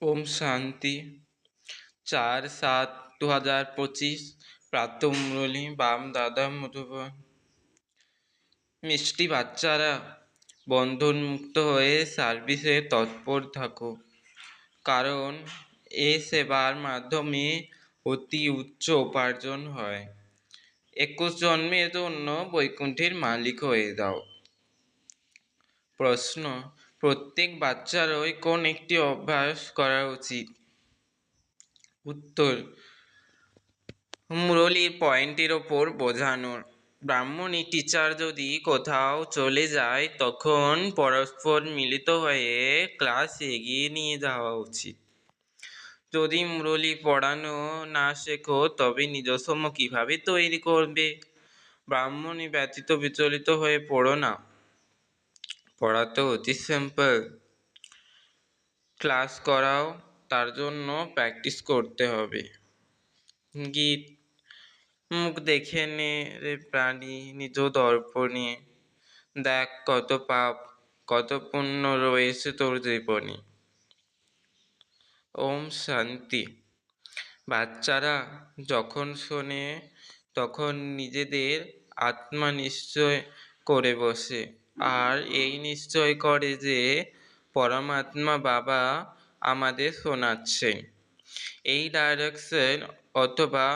ओम शांति 4/7/2025 প্রাতঃ মুরলী বাম দাদা মধুবন। মিষ্টি বাচ্চারা, বন্ধনমুক্ত হয়ে সার্ভিসে তৎপর থাকো, কারণ এ সেবার মাধ্যমে অতি উচ্চ উপার্জন হয়। 21 জন্মের জন্য বৈকুণ্ঠের মালিক হয়ে দাও। প্রশ্ন: প্রত্যেক বাচ্চারই কোন একটি অভ্যাস করা উচিত? উত্তর: মুরলীর পয়েন্টের ওপর বোঝানোর। ব্রাহ্মণী টিচার যদি কোথাও চলে যায় তখন পরস্পর মিলিত হয়ে ক্লাস এগিয়ে নিয়ে যাওয়া উচিত। যদি মুরলী পড়ানো না শেখো তবে নিজস্ব কিভাবে তৈরি করবে? ব্রাহ্মণী ব্যতীত বিচলিত হয়ে পড়ো না। পড়া তো অতি সিম্পল। ক্লাস করাও, তার জন্য প্র্যাকটিস করতে হবে। গীত: মুখ দেখে নে রে প্রাণী নিজ দর্পণে, দেখ কত পাপ কত পুণ্য রয়েছে তোর জীবনে। ওম শান্তি। বাচ্চারা যখন শোনে তখন নিজেদের আত্মা নিশ্চয় করে বসে, আর এই নিশ্চয় করে যে পরমাত্মা বাবা আমাদের শোনাচ্ছেন। এই ডাইরেকশন অথবা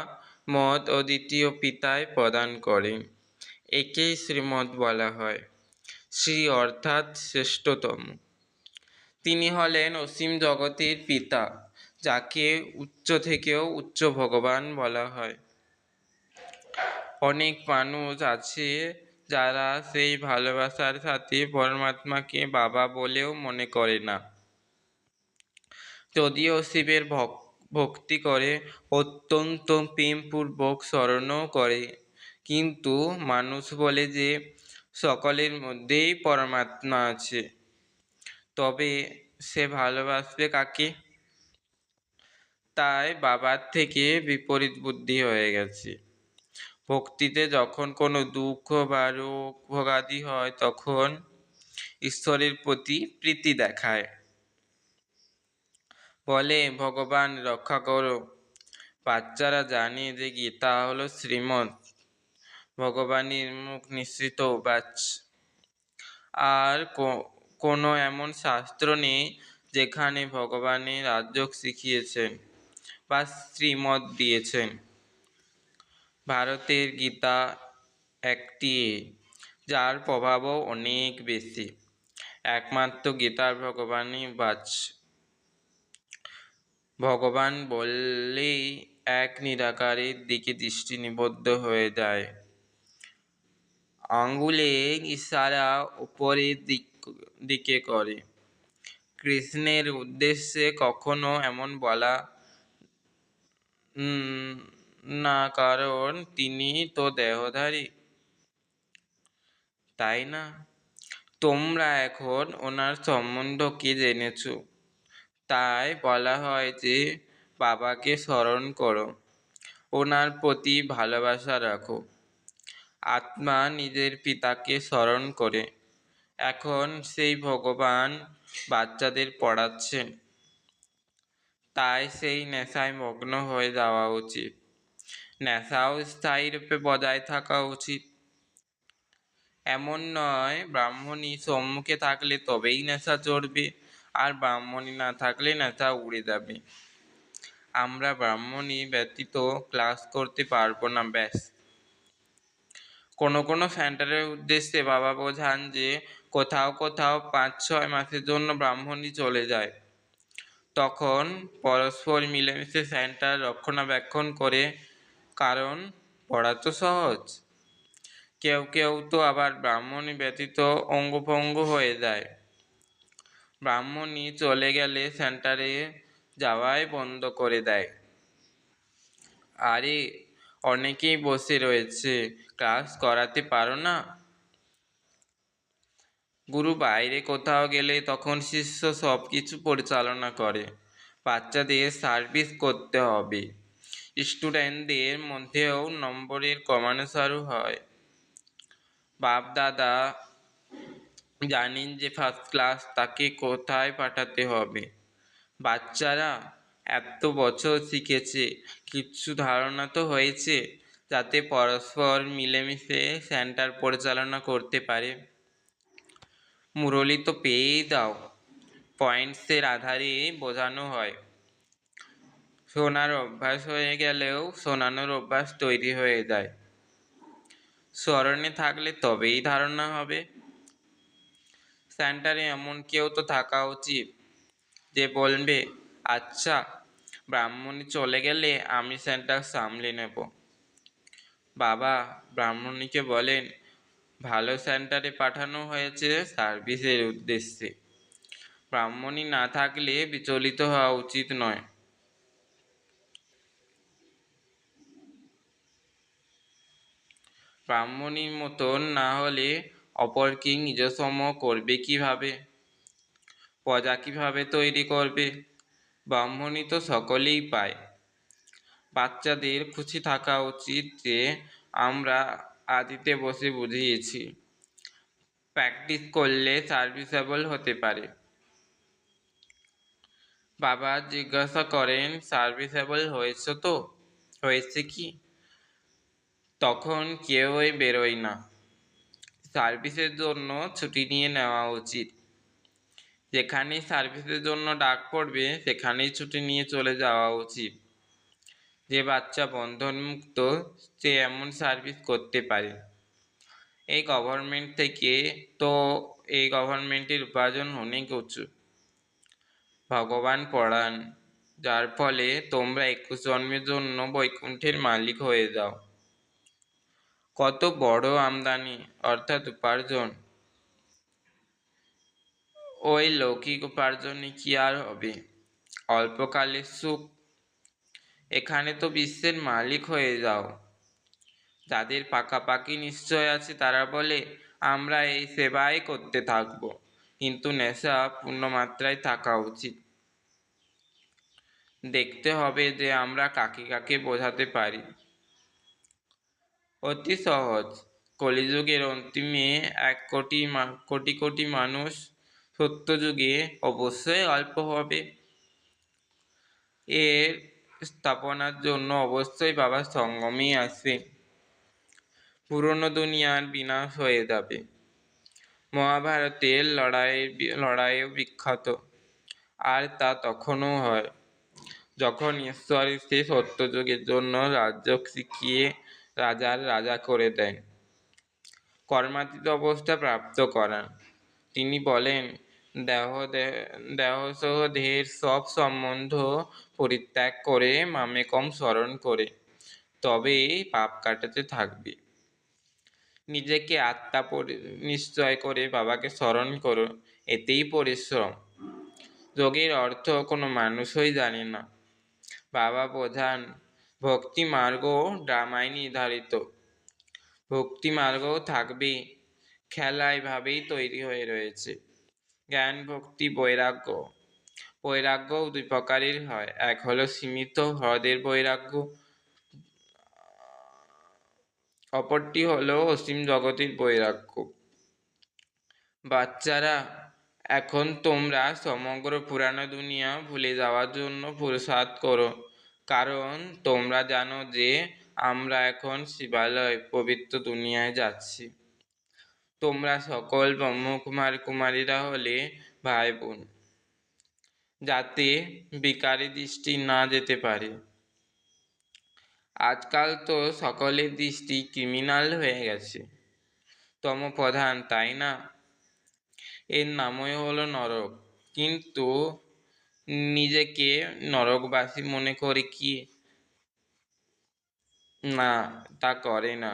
মত অদ্বিতীয় পিতায় প্রদান করেন। একেই শ্রীমত বলা হয়। শ্রী অর্থাৎ শ্রেষ্ঠতম। তিনি হলেন অসীম জগতের পিতা, যাকে উচ্চ থেকেও উচ্চ ভগবান বলা হয়। অনেক মানুষ আছে যারা সেই ভালোবাসার সাথে পরমাত্মাকে বাবা বলেও মনে করে না। যদিও শিবের ভক্তি করে, অত্যন্ত প্রেমপূর্বক স্মরণও করে, কিন্তু মানুষ বলে যে সকলের মধ্যেই পরমাত্মা আছে, তবে সে ভালোবাসবে কাকে? তাই বাবার থেকে বিপরীত বুদ্ধি হয়ে গেছে। ভক্তিতে যখন কোনো দুঃখ বা রোগ ভোগাদি হয় তখন ঈশ্বরের প্রতি প্রীতি দেখায়, বলে ভগবান রক্ষা করো। বাচ্চারা জানে যে গীতা হলো শ্রীমৎ, ভগবানের মুখ নিঃসৃত বাচ, আর কোনো এমন শাস্ত্র নেই যেখানে ভগবানের রাজযোগ শিখিয়েছেন বা শ্রীমৎ দিয়েছেন। ভারতের গীতা একটি, যার প্রভাবও অনেক বেশি। একমাত্র গীতার ভগবানই বাচ। ভগবান বললেই এক নিরাকারের দিকে দৃষ্টি নিবদ্ধ হয়ে যায়। আঙ্গুলে ইশারা উপরের দিকে করে। কৃষ্ণের উদ্দেশ্যে কখনো এমন বলা না, কারণ তিনি তো দেহধারী, তাই না? তোমরা এখন ওনার সম্বন্ধকে জেনেছ, তাই বলা হয় যে বাবাকে স্মরণ করো, ওনার প্রতি ভালোবাসা রাখো। আত্মা নিজের পিতাকে স্মরণ করে। এখন সেই ভগবান বাচ্চাদের পড়াচ্ছেন, তাই সেই নেশায় মগ্ন হয়ে যাওয়া উচিত। নেশাও স্থায়ী রূপে বজায় থাকা উচিত। এমন নয় ব্রাহ্মণী সম্মুখে থাকলে তবেই নেশা চড়বে, আর ব্রাহ্মণী না থাকলে নেশা উড়ে যাবে। আমরা ব্রাহ্মণী ব্যতীত ক্লাস করতে পারবো না, ব্যাস। কোনো কোনো সেন্টারের উদ্দেশ্যে বাবা বোঝান যে কোথাও কোথাও 5-6 মাসের জন্য ব্রাহ্মণী চলে যায়, তখন পরস্পর মিলেমিশে সেন্টার রক্ষণাবেক্ষণ করে, কারণ পড়া তো সহজ। কেউ কেউ তো আবার ব্রাহ্মণী ব্যতীত অঙ্গভঙ্গ হয়ে যায়। ব্রাহ্মণী চলে গেলে সেন্টারে যাওয়াই বন্ধ করে দেয়। আরে অনেকেই বসে রয়েছে, ক্লাস করাতে পারো না? গুরু বাইরে কোথাও গেলে তখন শিষ্য সব কিছু পরিচালনা করে। বাচ্চাদের সার্ভিস করতে হবে। স্টুডেন্টদের মধ্যেও নম্বরের ক্রমানুসারও হয়। বাপ দাদা জানেন যে ফার্স্ট ক্লাস তাকে কোথায় পাঠাতে হবে। বাচ্চারা এত বছর শিখেছে, কিছু ধারণা তো হয়েছে, যাতে পরস্পর মিলেমিশে সেন্টার পরিচালনা করতে পারে। মুরলি তো পেয়েই দাও, পয়েন্টসের আধারে বোঝানো হয়। শোনার অভ্যাস হয়ে গেলেও শোনানোর অভ্যাস তৈরি হয়ে যায়। স্মরণে থাকলে তবেই ধারণা হবে। সেন্টারে এমন কেউ তো থাকা উচিত যে বলবে, আচ্ছা ব্রাহ্মণী চলে গেলে আমি সেন্টার সামলে নেব। বাবা ব্রাহ্মণীকে বলেন, ভালো সেন্টারে পাঠানো হয়েছে সার্ভিসের উদ্দেশ্যে। ব্রাহ্মণী না থাকলে বিচলিত হওয়া উচিত নয়। ব্রাহ্মণীর মতন না হলে অপরকে নিজসম করবে কিভাবে? প্রজা কিভাবে তৈরি করবে? ব্রাহ্মণী তো সকলেই পায়। বাচ্চাদের খুশি থাকা উচিত যে আমরা আদিতে বসে বুঝিয়েছি। প্র্যাকটিস করলে সার্ভিসেবল হতে পারে। বাবা জিজ্ঞাসা করেন, সার্ভিসেবল হয়েছে তো? হয়েছে কি? তখন কেউই বেরোয় না। সার্ভিসের জন্য ছুটি নিয়ে নেওয়া উচিত। যেখানেই সার্ভিসের জন্য ডাক পড়বে সেখানেই ছুটি নিয়ে চলে যাওয়া উচিত। যে বাচ্চা বন্ধনমুক্ত সে এমন সার্ভিস করতে পারে। এই গভর্নমেন্ট থেকে তো এই গভর্নমেন্টের উপার্জন অনেক উঁচু। ভগবান পড়ান, যার ফলে তোমরা 21 জন্মের জন্য বৈকুণ্ঠের মালিক হয়ে যাও। কত বড় আমদানি অর্থাৎ উপার্জন! ওই লৌকিক উপার্জনে কি আর হবে? অল্পকালের সুখ। এখানে তো বিশ্বের মালিক হয়ে যাও। যাদের পাকাপাকি নিশ্চয় আছে তারা বলে, আমরা এই সেবাই করতে থাকব, কিন্তু নেশা পূর্ণমাত্রায় থাকা উচিত। দেখতে হবে যে আমরা কাকে কাকে বোঝাতে পারি। অতি সহজ। কলিযুগের অন্তিমে 1 কোটি মানুষ, সত্যযুগে অবশ্যই অল্প হবে। এর স্থাপনার জন্য অবশ্যই বাবার সঙ্গমেই আসবে। পুরনো দুনিয়ার বিনাশ হয়ে যাবে। মহাভারতের লড়াইও বিখ্যাত, আর তা তখনও হয় যখন ঈশ্বর এসে সত্যযুগের জন্য রাজ্য শিখিয়ে রাজার রাজা করে দেন, কর্মাতীত অবস্থা প্রাপ্ত করান। তিনি বলেন, দেহসহ দেহের সব সম্বন্ধ পরিত্যাগ করে মামেকম স্মরণ করে তবেই পাপ কাটাতে থাকবে। নিজেকে আত্মা নিশ্চয় করে বাবাকে স্মরণ করো, এতেই পরিশ্রম। যোগের অর্থ কোনো মানুষই জানে না। বাবা বোঝান, ভক্তি মার্গ ড্রামায় নির্ধারিত। ভক্তি মার্গও থাকবে, খেলা এভাবেই তৈরি হয়ে রয়েছে। জ্ঞান, ভক্তি, বৈরাগ্য। বৈরাগ্যও 2 প্রকারের হয়। এক হলো সীমিত হ্রদের বৈরাগ্য, অপরটি হলো অসীম জগতের বৈরাগ্য। বাচ্চারা, এখন তোমরা সমগ্র পুরানো দুনিয়া ভুলে যাওয়ার জন্য পুরুষার্থ করো, কারণ তোমরা জানো যে আমরা এখন শিবালয় পবিত্র দুনিয়ায় যাচ্ছি। তোমরা সকল ব্রহ্মকুমার কুমারীরা হলে ভাই বোন, যাতে বিকারী দৃষ্টি না যেতে পারে। আজকাল তো সকলের দৃষ্টি ক্রিমিনাল হয়ে গেছে, তমপ্রধান, তাই না? এর নামই হলো নরক। কিন্তু নিজেকে নরকবাসী মনে করে কি? না, তা করে না।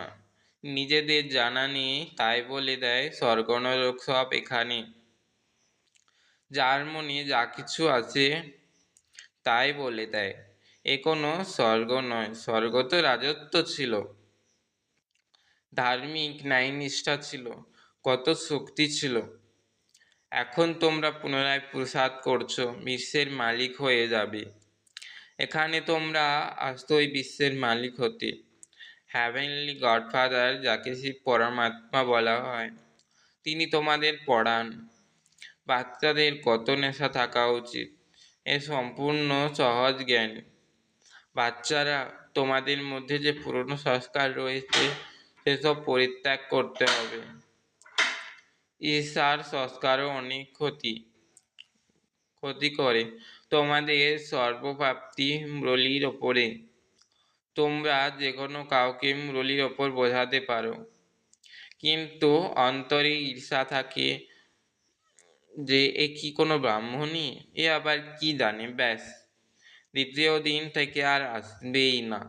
নিজেদের জানা নেই তাই বলে দেয় স্বর্গ নরক সব এখানে। যার মনে যা কিছু আছে তাই বলে দেয়। এ কোনো স্বর্গ নয়, স্বর্গ তো রাজত্ব ছিল, ধার্মিক ন্যায়নিষ্ঠা ছিল, কত শক্তি ছিল। এখন তোমরা পুনরায় পুরুষার্থ করছো বিশ্বের মালিক হয়ে যাবে। এখানে তোমরা আসতোই বিশ্বের মালিক হতে। হ্যাভেনলি গডফাদার, যাকে শিব পরমাত্মা বলা হয়, তিনি তোমাদের পড়ান। বাচ্চাদের কত নেশা থাকা উচিত, এ সম্পূর্ণ সহজ জ্ঞান। বাচ্চারা, তোমাদের মধ্যে যে পুরনো সংস্কার রয়েছে সেসব পরিত্যাগ করতে হবে। ঈর্ষার সংস্কারও অনেক ক্ষতি করে তোমাদের সর্বপ্রাপ্তি মুরলির ওপরে। তোমরা যে কোনো কাউকে মুরলির ওপর বোঝাতে পারো, কিন্তু অন্তরে ঈর্ষা থাকে যে এ কি কোনো ব্রাহ্মণই, এ আবার কি জানে, ব্যাস দ্বিতীয় দিন থেকে আর আসবেই না।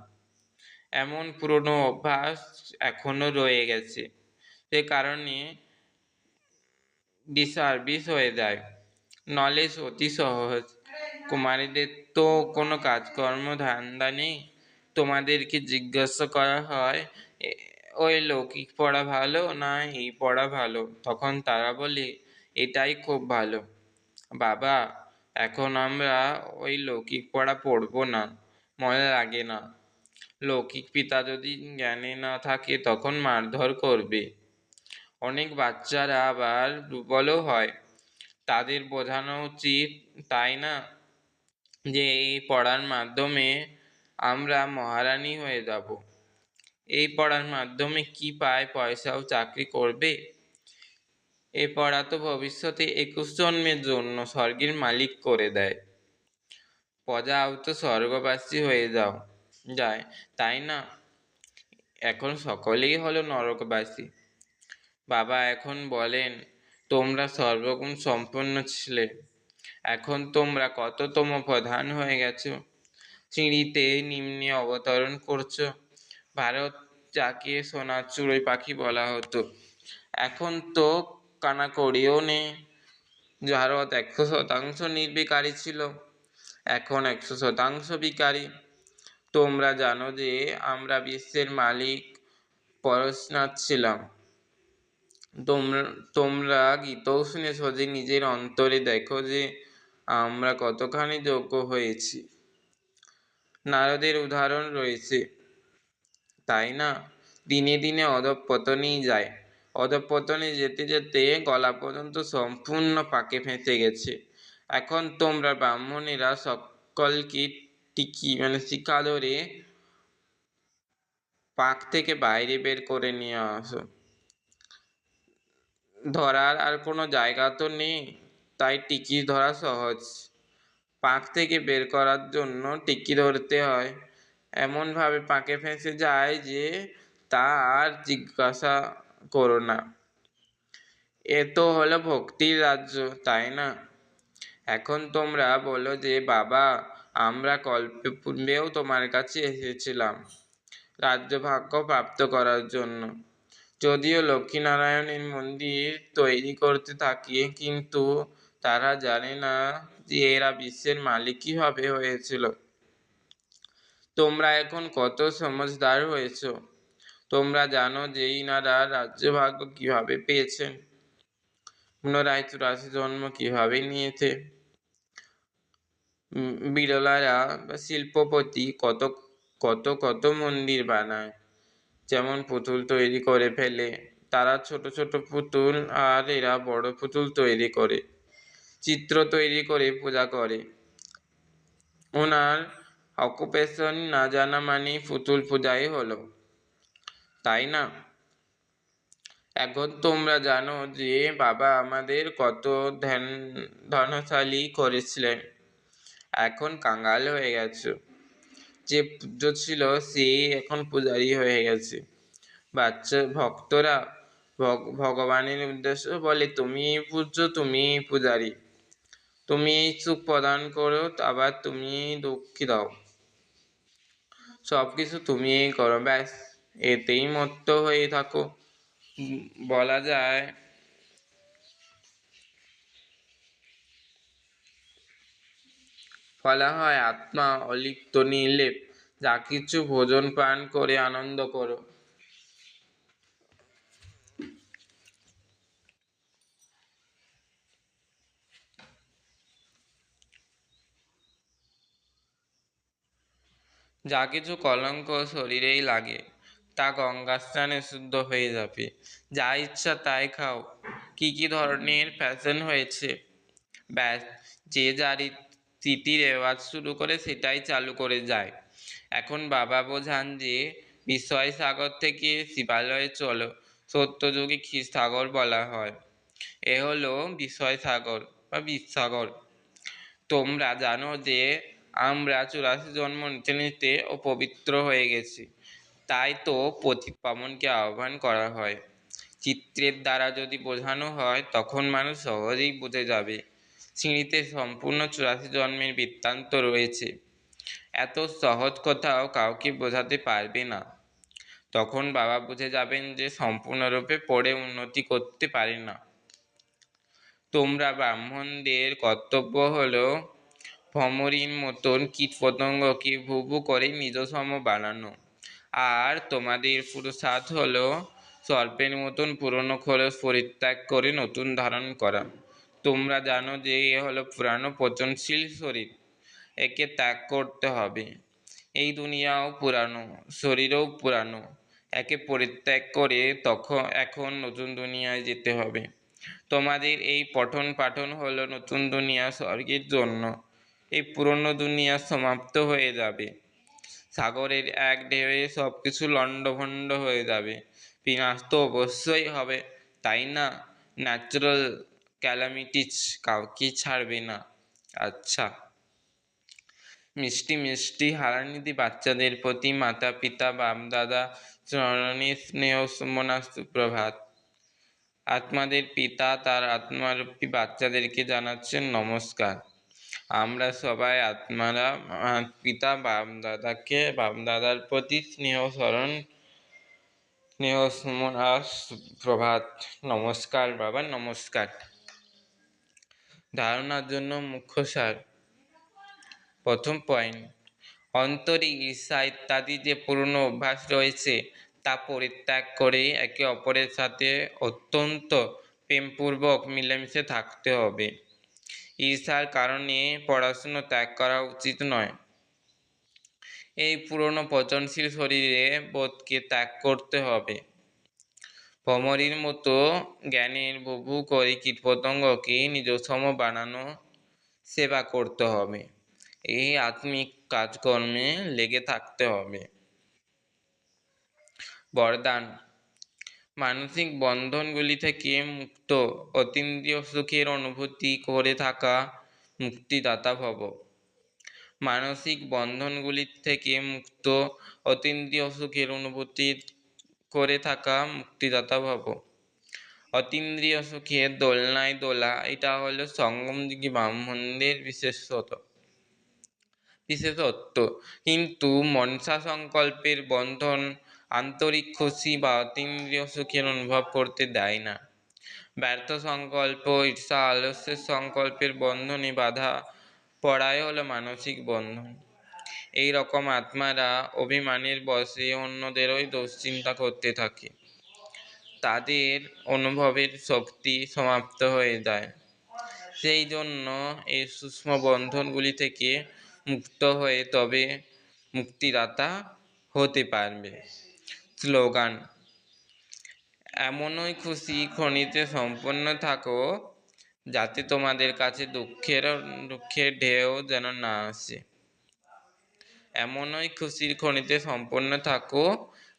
এমন পুরনো অভ্যাস এখনো রয়ে গেছে, সে কারণে ডিসার্ভিস হয়ে যায়। নলেজ অতি সহজ। কুমারীদের তো কোনো কাজকর্ম ধান্দা নেই। তোমাদেরকে জিজ্ঞাসা করা হয় ওই লৌকিক পড়া ভালো না এই পড়া ভালো, তখন তারা বলে এটাই খুব ভালো। বাবা, এখন আমরা ওই লৌকিক পড়া পড়বো না, মনে লাগে না। লৌকিক পিতা যদি জ্ঞানে না থাকে তখন মারধর করবে। অনেক বাচ্চারা আবার দুর্বলও হয়, তাদের বোঝানো উচিত, তাই না, যে এই পড়ার মাধ্যমে আমরা মহারানী হয়ে যাব। এই পড়ার মাধ্যমে কি পায়, পয়সা ও চাকরি করবে? এই পড়া তো ভবিষ্যতে 21 জন্মের জন্য স্বর্গের মালিক করে দেয়। প্রজাও তো স্বর্গবাসী হয়ে যায়, তাই না? এখন সকলেই হলো নরকবাসী। বাবা এখন বলেন, তোমরা সর্বগুণ সম্পন্ন ছিলে, এখন তোমরা কততম প্রধান হয়ে গেছো। সিঁড়িতে নিম্নে অবতরণ করছো। ভারত যাকে সোনার চড়ুই পাখি বলা হতো, এখন তো কানাকড়িও নেই। ভারত 100% নির্বিকারী ছিল, এখন 100% বিকারী। তোমরা জানো যে আমরা বিশ্বের মালিক পরশনাথ ছিলাম। তোমরা গীতও শুনেছ যে নিজের অন্তরে দেখো যে আমরা কতখানি যোগ্য হয়েছি। নারদের উদাহরণ রয়েছে, তাই না? দিনে দিনে অধঃপতনেই যায়। অধঃপতনে যেতে যেতে গলা পর্যন্ত সম্পূর্ণ পাকে ফেঁসে গেছে। এখন তোমরা ব্রাহ্মণেরা সকলকে শিক্ষা ধরে পাক থেকে বাইরে বের করে নিয়ে আসো। ধরার আর কোনো জায়গা তো নেই, তাই টিকি ধরা সহজ। পাক থেকে বের করার জন্য টিকি ধরতে হয়, এমনভাবে পাকে ফেঁসে যায় যে তা আর জিজ্ঞাসা করো না। এ তো হলো ভক্তির রাজ্য, তাই না? এখন তোমরা বলো যে বাবা, আমরা কল্পে পূর্বেও তোমার কাছে এসেছিলাম রাজ্যভাগ্য প্রাপ্ত করার জন্য। যদিও লক্ষ্মীনারায়ণের মন্দির তৈরি করতে থাকি, কিন্তু তারা জানে না যে এরা বিশ্বের মালিক কিভাবে হয়েছিল। তোমরা এখন কত সমঝদার হয়েছ। তোমরা জানো যে ইনারা রাজ্যভাগ্য কিভাবে পেয়েছেন, পুনরায় 84 জন্ম কিভাবে নিয়েছে। বিড়লারা বা শিল্পপতি কত কত কত মন্দির বানায়, যেমন পুতুল তৈরি করে ফেলে। তারা ছোট ছোট পুতুল আর এরা বড় পুতুল তৈরি করে, চিত্র তৈরি করে পূজা করে। ওনার অকুপেশন না জানা মানে পুতুল পূজাই হলো, তাই না? এখন তোমরা জানো যে বাবা আমাদের কত ধনশালী করেছিলেন। এখন কাঙ্গাল হয়ে গেছো। যে পূজ্য ছিল সে এখন পূজারী হয়ে গেছে। বাচ্চা ভক্তরা ভগবানের উদ্দেশ্য বলে, তুমি পূজ্য, তুমি পূজারী, তুমি সুখ প্রদান করো, আবার তুমি দুঃখী দাও, সবকিছু তুমিই করো, ব্যাস এতেই মত্ত হয়ে থাকো। বলা হয় আত্মা অলিপ্ত নির্লেপ, যা কিছু ভোজন পান করে আনন্দ করো। যা কিছু কলঙ্ক শরীরেই লাগে তা গঙ্গা স্নানে শুদ্ধ হয়ে যাবে। যা ইচ্ছা তাই খাও। কি কি ধরনের ফ্যাশন হয়েছে, ব্যাস যে যার স্মৃতির রেওয়াজ শুরু করে সেটাই চালু করে যায়। এখন বাবা বোঝান যে বিস্ময় সাগর থেকে শিবালয়ে চলো সত্যযুগী ক্ষীরসাগর বলা হয়। এ হলো বিস্ময় সাগর বা বিষসাগর। তোমরা জানো যে আমরা 84 জন্ম নিতে নিতে ও পবিত্র হয়ে গেছি, তাই তো পতিত পাবনকে আহ্বান করা হয়। চিত্রের দ্বারা যদি বোঝানো হয় তখন মানুষ সহজেই বুঝে যাবে। সিঁড়িতে সম্পূর্ণ 84 জন্মের বৃত্তান্ত রয়েছে। এত সহজ কথাও কাউকে বোঝাতে পারবে না। তখন বাবা বুঝে যাবেন যে সম্পূর্ণরূপে পড়ে উন্নতি করতে পারে না। তোমরা ব্রাহ্মণদের কর্তব্য হলো ভমরীর মতন কীটপতঙ্গকে ভু ভু করে নিজসম বানানো, আর তোমাদের পুরুষার্থ হলো সর্পের মতন পুরনো খোলস পরিত্যাগ করে নতুন ধারণ করা। তোমরা জানো যে এ হলো পুরানো পচনশীল শরীর, একে ত্যাগ করতে হবে। এই দুনিয়াও পুরানো, শরীরও পুরানো, একে পরিত্যাগ করে এখন নতুন দুনিয়ায় যেতে হবে। তোমাদের এই পঠন পাঠন হলো নতুন দুনিয়া স্বর্গের জন্য। এই পুরনো দুনিয়া সমাপ্ত হয়ে যাবে। সাগরের এক ঢেউয়ে সব কিছু লণ্ডভণ্ড হয়ে যাবে। বিনাশ তো অবশ্যই হবে, তাই না? ন্যাচারাল ক্যালামিটিজ কাউকে ছাড়বে না। আচ্ছা, মিষ্টি মিষ্টি হারানিধি বাচ্চাদের প্রতি মাতা পিতা বাপদাদা চরণে স্নেহ সুমনা সুপ্রভাত। আত্মাদের পিতা তার আত্মারূপী বাচ্চাদেরকে জানাচ্ছেন নমস্কার। আমরা সবাই আত্মারা পিতা বাপদাদার প্রতি স্নেহ সুমনা সুপ্রভাত। নমস্কার বাবা, নমস্কার। ধারণার জন্য মুখ্য সার। প্রথম পয়েন্ট, অন্তরে ঈর্ষা ইত্যাদি যে পুরনো অভ্যাস রয়েছে তা পরিত্যাগ করে একে অপরের সাথে অত্যন্ত প্রেমপূর্বক মিলেমিশে থাকতে হবে। ঈর্ষার কারণে পড়াশুনো ত্যাগ করা উচিত নয়। এই পুরনো পচনশীল শরীরে বোধকে ত্যাগ করতে হবে। ভমরীর মতো জ্ঞানের ভু করে কীটপতঙ্গকে নিজসম বানানো সেবা করতে হবে। এই আত্মিক কাজকর্মে লেগে থাকতে হবে। বরদান, মানসিক বন্ধনগুলি থেকে মুক্ত অতীন্দ্রিয় সুখের অনুভূতি করে থাকা মুক্তিদাতা ভব। মানসিক বন্ধনগুলি থেকে মুক্ত অতীন্দ্রিয় সুখের অনুভূতি করে থাকা মুক্তিদাতা ভব। অতীন্দ্রিয় সুখের দোলনায় দোলা, এটা হলো সঙ্গমযুগী ব্রাহ্মণদের বিশেষত্ব। কিন্তু মনসা সংকল্পের বন্ধন আন্তরিক খুশি বা অতীন্দ্রিয় সুখের অনুভব করতে দেয় না। ব্যর্থ সংকল্প, ঈর্ষা, আলস্যের সংকল্পের বন্ধনে বাধা পড়াই হলো মানসিক বন্ধন। এই রকম আত্মারা অভিমানের বশে অন্যদেরই দুশ্চিন্তা করতে থাকে। তাদের অনুভবের শক্তি সমাপ্ত হয়ে যায়। সেই জন্য এই সূক্ষ্ম বন্ধনগুলি থেকে মুক্ত হয়ে তবে মুক্তিদাতা হতে পারবে। স্লোগান, এমনই খুশি খনিতে সম্পন্ন থাকো যাতে তোমাদের কাছে দুঃখের ঢেউ যেন না আসে। এমনই খুশির খনিতে সম্পন্ন থাকো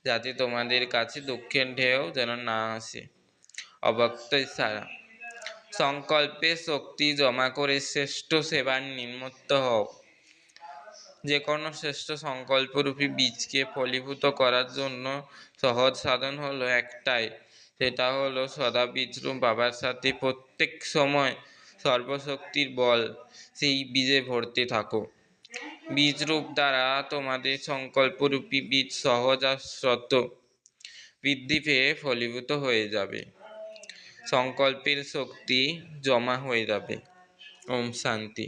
যাতে তোমাদের কাছে দুঃখের ঢেউ যেন না আসে। অব্যক্ত ইশারা, সংকল্পের শক্তি জমা করে শ্রেষ্ঠ সেবার নিমিত্ত হও। যে কোনো শ্রেষ্ঠ সংকল্পরূপী বীজকে ফলীভূত করার জন্য সহজ সাধন হলো একটাই, সেটা হলো সদা বীজরূপ বাবার সাথে প্রত্যেক সময় সর্বশক্তির বল সেই বীজে ভরতে থাকো। বীজরূপ দ্বারা তোমাদের সংকল্পরূপী বীজ সহজ আর স্বত বৃদ্ধি পেয়ে ফলীভূত হয়ে যাবে। সংকল্পের শক্তি জমা হয়ে যাবে। ওম শান্তি।